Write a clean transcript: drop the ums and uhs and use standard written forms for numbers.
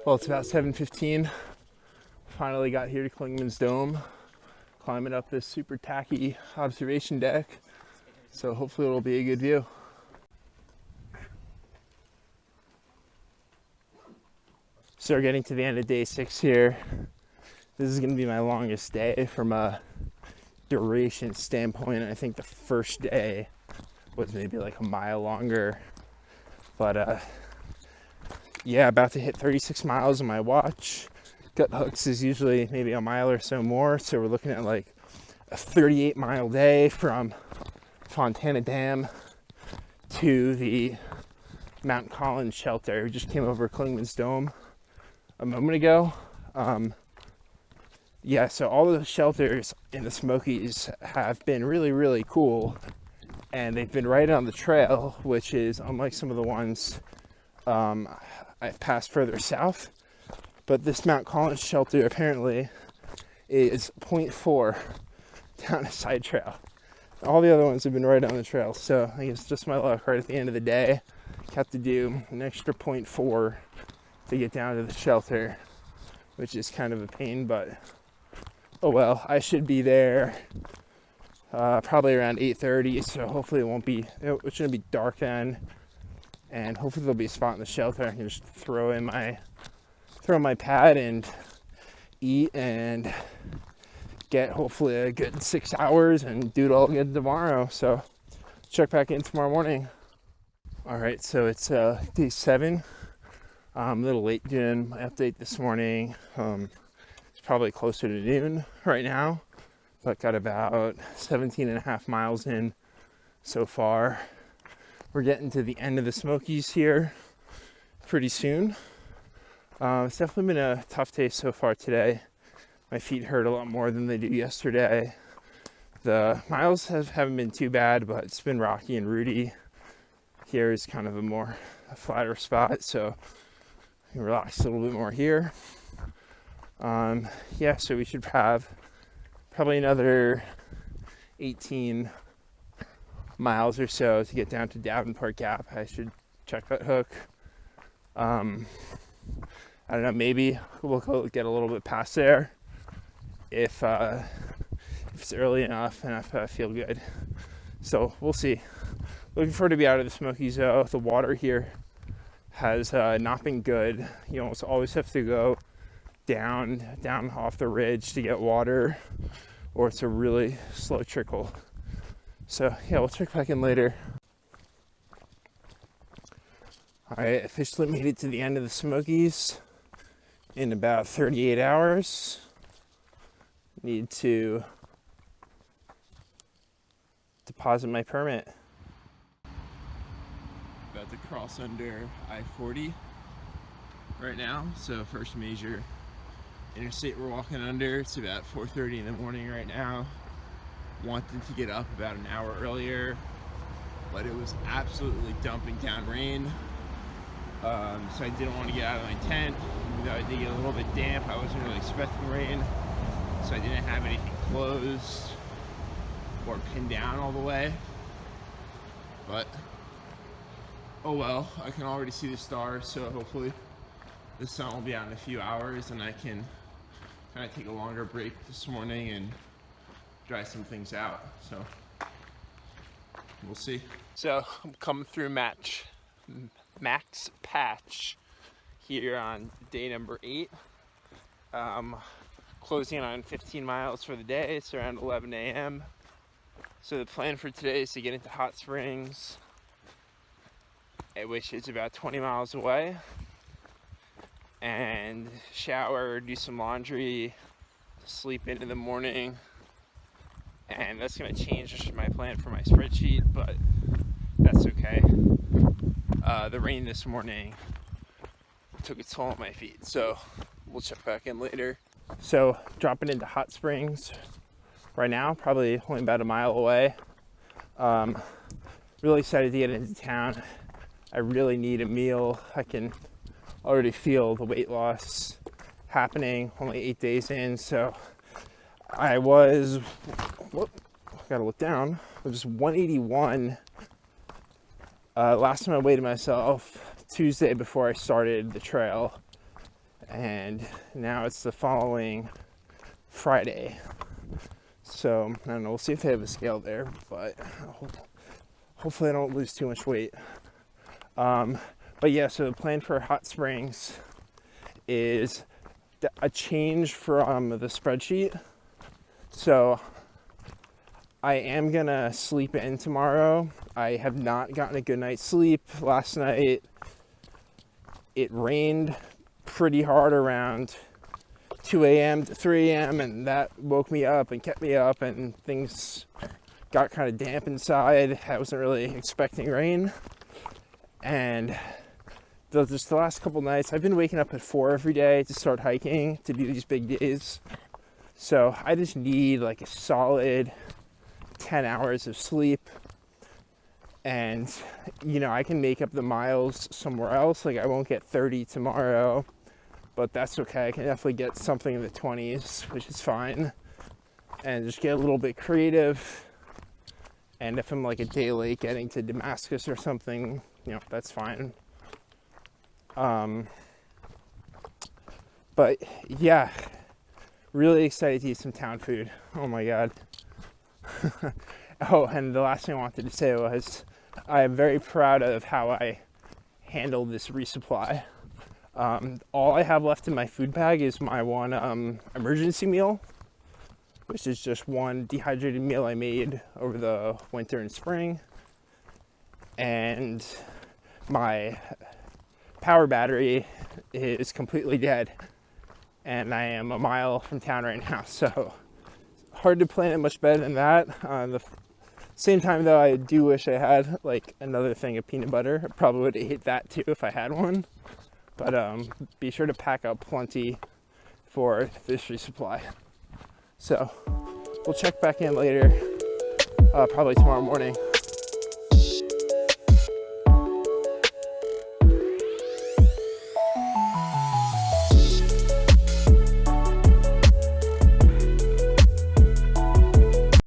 Well, it's about 7:15. Finally got here to Clingman's Dome, climbing up this super tacky observation deck. So hopefully it'll be a good view. So we're getting to the end of day 6 here. This is going to be my longest day from a duration standpoint. I think the first day was maybe like a mile longer, but yeah, about to hit 36 miles on my watch. Gut hooks is usually maybe a mile or so more, so we're looking at like a 38-mile day from Fontana Dam to the Mount Collins shelter. We just came over Clingman's Dome a moment ago. Yeah, so all the shelters in the Smokies have been really, really cool, and they've been right on the trail, which is unlike some of the ones I've passed further south. But this Mount Collins shelter apparently is 0.4 down a side trail. All the other ones have been right on the trail, so I guess just my luck. Right at the end of the day, have to do an extra 0.4 to get down to the shelter, which is kind of a pain, but oh well. I should be there probably around 8:30, so hopefully it shouldn't be dark then, and hopefully there'll be a spot in the shelter I can just throw my pad and eat and get hopefully a good 6 hours and do it all again tomorrow. So check back in tomorrow morning. All right, so it's day 7. I'm a little late doing my update this morning. It's probably closer to noon right now, but got about 17 and a half miles in so far. We're getting to the end of the Smokies here pretty soon. It's definitely been a tough day so far today. My feet hurt a lot more than they do yesterday. The miles haven't been too bad, but it's been rocky and rooty. Here is kind of a flatter spot, so I can relax a little bit more here. Yeah, so we should have probably another 18 miles or so to get down to Davenport Gap. I should check that hook. I don't know, maybe we'll go get a little bit past there if it's early enough and if I feel good. So we'll see. Looking forward to be out of the Smokies though. The water here has not been good. You almost always have to go down off the ridge to get water, or it's a really slow trickle. So yeah, we'll check back in later. All right, officially made it to the end of the Smokies in about 38 hours. Need to deposit my permit. About to cross under I-40 right now, so first major interstate we're walking under. It's about 4:30 in the morning right now. Wanted to get up about an hour earlier, but it was absolutely dumping down rain. So I didn't want to get out of my tent. Even though I did get a little bit damp, I wasn't really expecting rain, so I didn't have anything closed or pinned down all the way. But oh well, I can already see the stars, so hopefully the sun will be out in a few hours and I can kind of take a longer break this morning and dry some things out. So we'll see. So I'm coming through Max Patch here on day number 8. Closing on 15 miles for the day. It's around 11 a.m. So the plan for today is to get into Hot Springs, which is about 20 miles away, and shower, do some laundry, sleep into the morning. And that's going to change my plan for my spreadsheet, but that's okay. The rain this morning took its toll on my feet, so we'll check back in later. So dropping into Hot Springs right now, probably only about a mile away. Really excited to get into town. I really need a meal. I can already feel the weight loss happening only 8 days in, so I was, gotta look down, I was 181 last time I weighed myself Tuesday before I started the trail, and now it's the following Friday. So I don't know, we'll see if they have a scale there, but hopefully I don't lose too much weight. But yeah, so the plan for Hot Springs is a change from the spreadsheet. So I am gonna sleep in tomorrow. I have not gotten a good night's sleep. Last night it rained pretty hard around 2 a.m. to 3 a.m. and that woke me up and kept me up, and things got kind of damp inside. I wasn't really expecting rain, and just the last couple nights I've been waking up at 4 every day to start hiking, to do these big days. So I just need like a solid 10 hours of sleep, and you know, I can make up the miles somewhere else. Like I won't get 30 tomorrow, but that's okay. I can definitely get something in the 20s, which is fine, and just get a little bit creative. And if I'm like a day late getting to Damascus or something, you know, that's fine. But yeah, really excited to eat some town food. Oh my God. Oh, and the last thing I wanted to say was I am very proud of how I handled this resupply. All I have left in my food bag is my one emergency meal, which is just one dehydrated meal I made over the winter and spring. And my power battery is completely dead, and I am a mile from town right now, so hard to plan it much better than that. The same time though, I do wish I had like another thing of peanut butter. I probably would have ate that too if I had one, but be sure to pack up plenty for this resupply. So we'll check back in later, probably tomorrow morning.